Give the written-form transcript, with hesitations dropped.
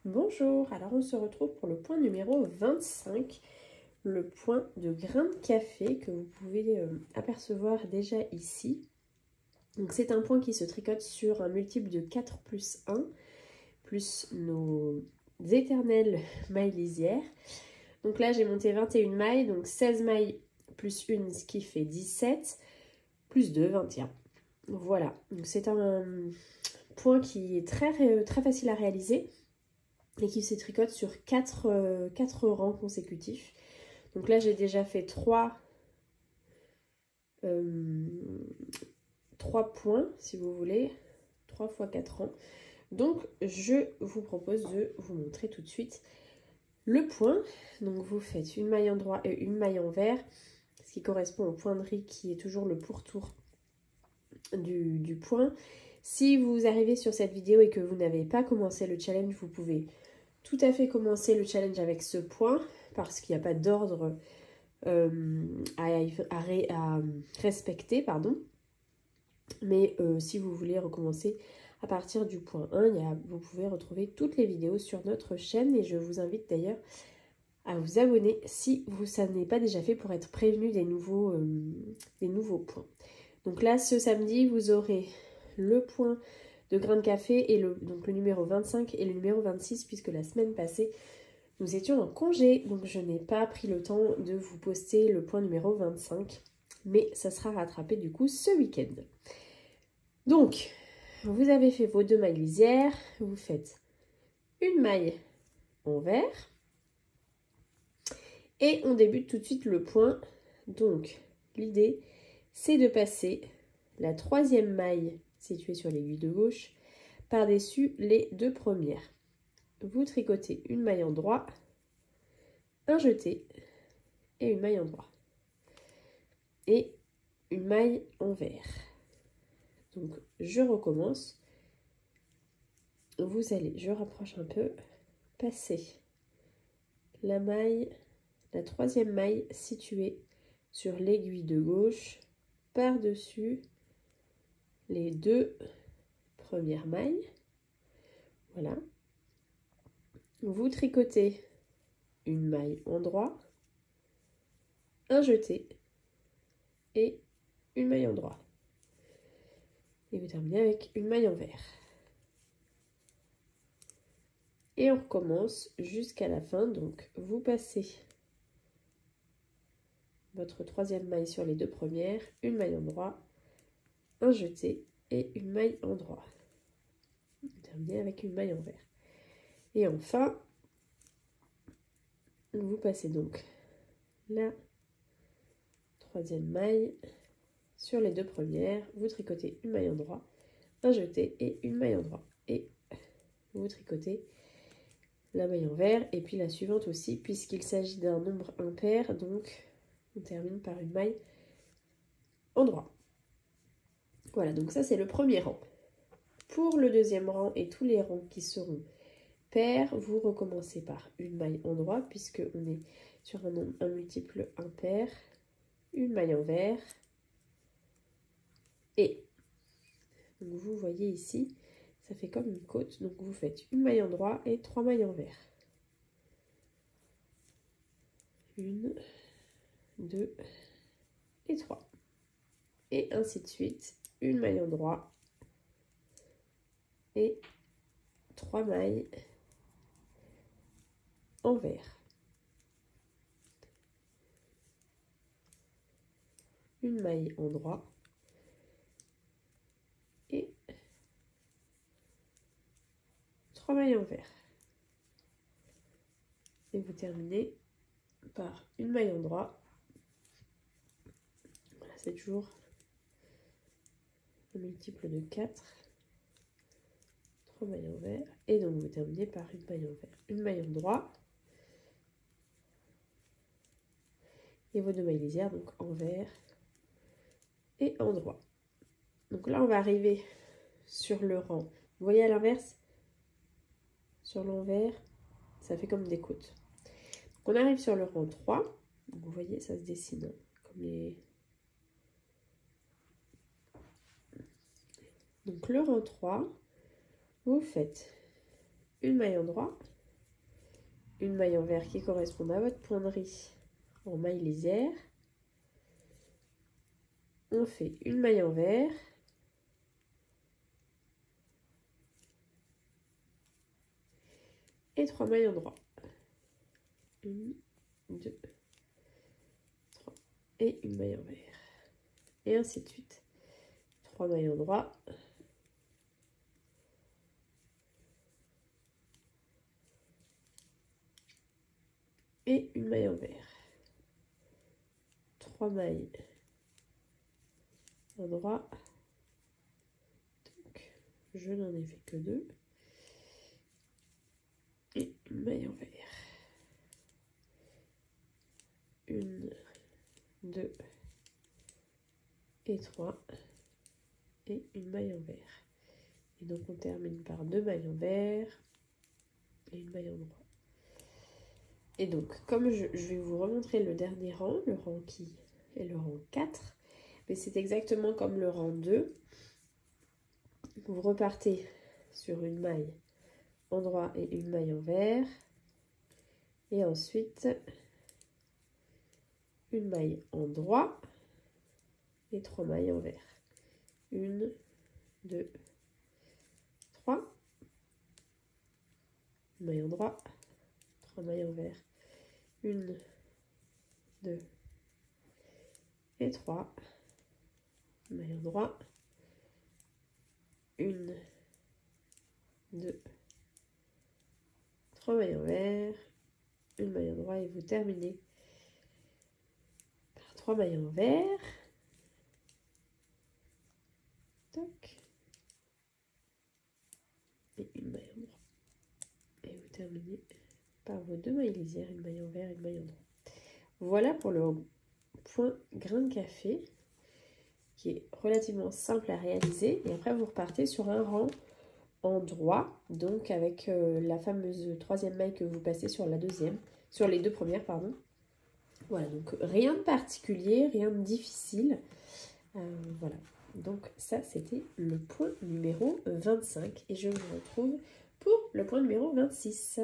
Bonjour, alors on se retrouve pour le point numéro 25, le point de grain de café que vous pouvez apercevoir déjà ici. Donc c'est un point qui se tricote sur un multiple de 4 plus 1, plus nos éternelles mailles lisières. Donc là j'ai monté 21 mailles, donc 16 mailles plus 1, ce qui fait 17, plus 2, 21. Voilà, donc c'est un point qui est très facile à réaliser et qui se tricote sur 4 rangs consécutifs. Donc là, j'ai déjà fait 3 points, si vous voulez, 3 fois 4 rangs. Donc, je vous propose de vous montrer tout de suite le point. Donc, vous faites une maille en droit et une maille en vert, ce qui correspond au point de riz qui est toujours le pourtour du point. Si vous arrivez sur cette vidéo et que vous n'avez pas commencé le challenge, vous pouvez tout à fait commencer le challenge avec ce point parce qu'il n'y a pas d'ordre à respecter, pardon. Mais si vous voulez recommencer à partir du point 1, vous pouvez retrouver toutes les vidéos sur notre chaîne et je vous invite d'ailleurs à vous abonner si ça n'est pas déjà fait pour être prévenu des nouveaux points. Donc là, ce samedi, vous aurez le point de grain de café et donc le numéro 25 et le numéro 26 puisque la semaine passée, nous étions en congé, donc je n'ai pas pris le temps de vous poster le point numéro 25, mais ça sera rattrapé du coup ce week-end. Donc, vous avez fait vos 2 mailles lisières, vous faites une maille en vert, et on débute tout de suite le point. Donc, l'idée, c'est de passer la 3e maille située sur l'aiguille de gauche par-dessus les 2 premières. Vous tricotez une maille en droit, un jeté et une maille en droit. Et une maille en vert. Donc je recommence. Vous allez, je rapproche un peu, passer la 3e maille située sur l'aiguille de gauche par-dessus les 2 premières mailles. Voilà. Vous tricotez une maille en droit, un jeté et une maille en droit. Et vous terminez avec une maille en vert. Et on recommence jusqu'à la fin. Donc vous passez votre 3e maille sur les 2 premières, une maille en droit, un jeté et une maille en droit. Vous terminez avec une maille en vert. Et enfin, vous passez donc la 3e maille sur les 2 premières, vous tricotez une maille en droit, un jeté et une maille en droit. Et vous tricotez la maille en vert et puis la suivante aussi puisqu'il s'agit d'un nombre impair, donc on termine par une maille en droit. Voilà, donc ça c'est le premier rang. Pour le 2e rang et tous les rangs qui seront pairs, vous recommencez par une maille en droit puisque on est sur un multiple impair, une maille en vert et donc vous voyez ici, ça fait comme une côte, donc vous faites une maille en droit et 3 mailles en vert. 1, 2 et 3. Et ainsi de suite, une maille en droit et 3 mailles en vert. Une maille en droit et 3 mailles en vert. Et vous terminez par une maille en droit. Voilà, c'est toujours un multiple de 4. 3 mailles en vert. Et donc vous terminez par une maille en vert. Une maille en droit. Et vos 2 mailles lisières, donc en vert et en droit. Donc là, on va arriver sur le rang. Vous voyez à l'inverse, sur l'envers, ça fait comme des côtes. Donc on arrive sur le rang 3. Donc vous voyez, ça se dessine hein, comme les... Donc le rang 3, vous faites une maille en droit, une maille envers qui correspond à votre point de riz en maille lisière. On fait une maille envers, et 3 mailles en droit. 1, 2, 3 et une maille envers. Et ainsi de suite. 3 mailles en droit. Et une maille envers. 3 mailles en droit. Donc, je n'en ai fait que 2. Et une maille envers. 1, 2 et 3. Et une maille envers. Et donc, on termine par 2 mailles envers et une maille en droit. Et donc, comme je vais vous remontrer le dernier rang, le rang qui est le rang 4, mais c'est exactement comme le rang 2. Vous repartez sur une maille en droit et une maille envers. Et ensuite, une maille en droit et 3 mailles envers. 1, 2, 3. Une maille en droit, 3 mailles envers. 1, 2 et 3. Une maille en droit. 1, 2, 3 mailles envers. Une maille en droit et vous terminez par 3 mailles envers. Toc. Et une maille en droit. Et vous terminez par vos 2 mailles lisières, une maille envers et une maille en droit. Voilà pour le point grain de café qui est relativement simple à réaliser. Et après, vous repartez sur un rang en droit, donc avec la fameuse 3e maille que vous passez sur la 2e, sur les 2 premières, pardon. Voilà, donc rien de particulier, rien de difficile. Voilà, donc ça c'était le point numéro 25 et je vous retrouve pour le point numéro 26.